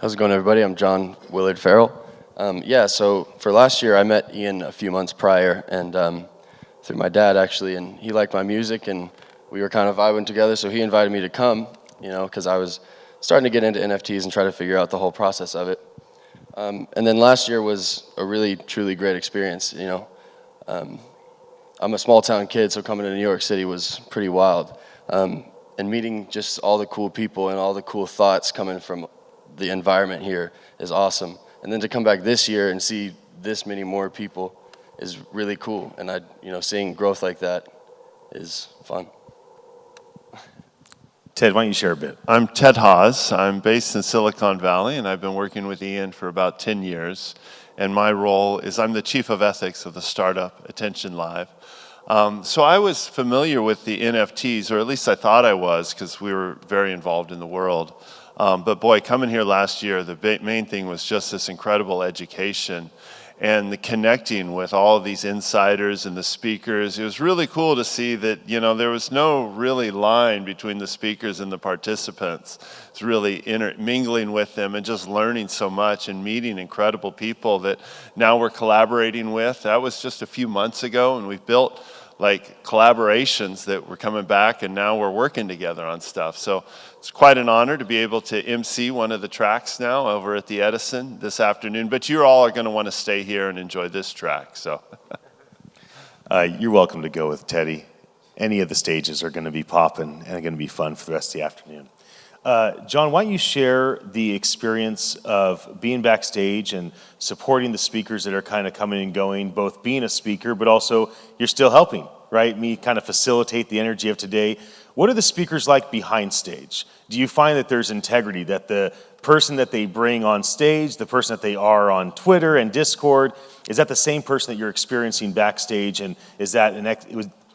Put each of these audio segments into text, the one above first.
How's it going, everybody? I'm John Willard Farrell. So for last year, I met Ian a few months prior, and through my dad, actually, and he liked my music, and we were kind of vibing together, so he invited me to come, because I was starting to get into NFTs and try to figure out the whole process of it. And then last year was a really, truly great experience, I'm a small-town kid, so coming to New York City was pretty wild. And meeting just all the cool people and all the cool thoughts coming from the environment here is awesome. And then to come back this year and see this many more people is really cool. And seeing growth like that is fun. Ted, why don't you share a bit? I'm Ted Haas. I'm based in Silicon Valley, and I've been working with Ian for about 10 years. And my role is I'm the chief of ethics of the startup Attention Live. So I was familiar with the NFTs, or at least I thought I was, because we were very involved in the world. But boy, coming here last year, the main thing was just this incredible education and the connecting with all of these insiders and the speakers. It was really cool to see that, there was no really line between the speakers and the participants. It's really mingling with them and just learning so much and meeting incredible people that now we're collaborating with. That was just a few months ago, and we've built collaborations that were coming back, and now we're working together on stuff. So it's quite an honor to be able to MC one of the tracks now over at the Edison this afternoon. But you all are going to want to stay here and enjoy this track. So you're welcome to go with Teddy. Any of the stages are going to be popping and going to be fun for the rest of the afternoon. John, why don't you share the experience of being backstage and supporting the speakers that are kind of coming and going, both being a speaker, but also you're still helping, right? Me kind of facilitate the energy of today. What are the speakers like behind stage? Do you find that there's integrity, that the person that they bring on stage, the person that they are on Twitter and Discord, is that the same person that you're experiencing backstage? And is that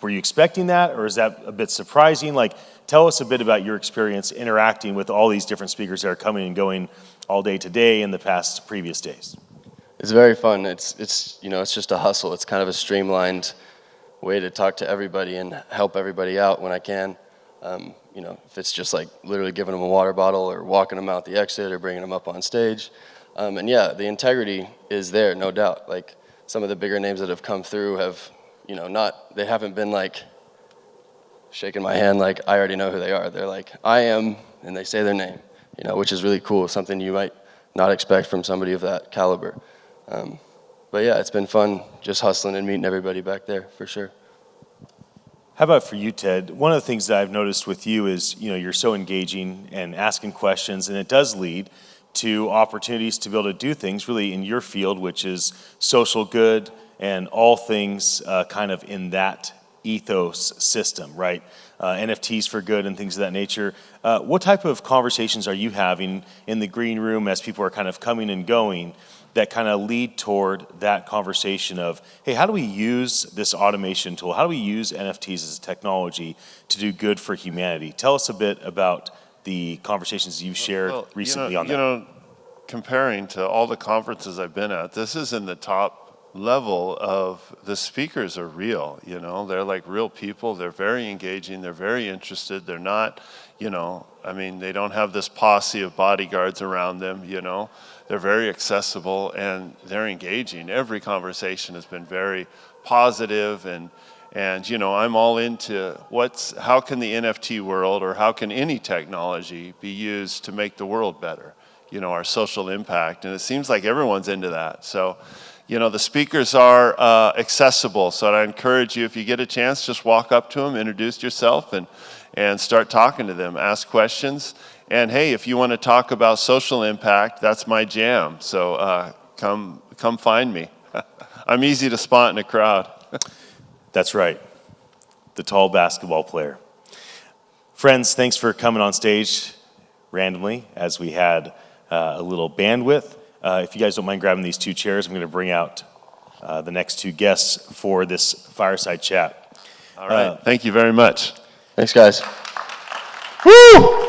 were you expecting that, or is that a bit surprising? Tell us a bit about your experience interacting with all these different speakers that are coming and going all day today and the past previous days. It's very fun. It's just a hustle. It's kind of a streamlined way to talk to everybody and help everybody out when I can. If it's just literally giving them a water bottle or walking them out the exit or bringing them up on stage. The integrity is there, no doubt. Some of the bigger names that have come through have, they haven't been shaking my hand I already know who they are. They're I am, and they say their name, which is really cool, something you might not expect from somebody of that caliber. It's been fun just hustling and meeting everybody back there, for sure. How about for you, Ted? One of the things that I've noticed with you is, you're so engaging and asking questions, and it does lead to opportunities to be able to do things really in your field, which is social good and all things kind of in that ethos system, right? NFTs for good and things of that nature. What type of conversations are you having in the green room as people are kind of coming and going that kind of lead toward that conversation of, hey, how do we use this automation tool? How do we use NFTs as a technology to do good for humanity? Tell us a bit about the conversations you've shared recently on that. Comparing to all the conferences I've been at, this is in the top level of the speakers are real, they're real people. They're very engaging. They're very interested. They're not, they don't have this posse of bodyguards around them, They're very accessible and they're engaging. Every conversation has been very positive and I'm all into how can the NFT world or how can any technology be used to make the world better, our social impact. And it seems like everyone's into that. So, the speakers are accessible. So I encourage you, if you get a chance, just walk up to them, introduce yourself, and start talking to them, ask questions. And hey, if you want to talk about social impact, that's my jam. So come find me. I'm easy to spot in a crowd. That's right. The tall basketball player. Friends, thanks for coming on stage randomly as we had a little bandwidth. If you guys don't mind grabbing these two chairs, I'm going to bring out the next two guests for this fireside chat. All right. Thank you very much. Thanks, guys. Woo!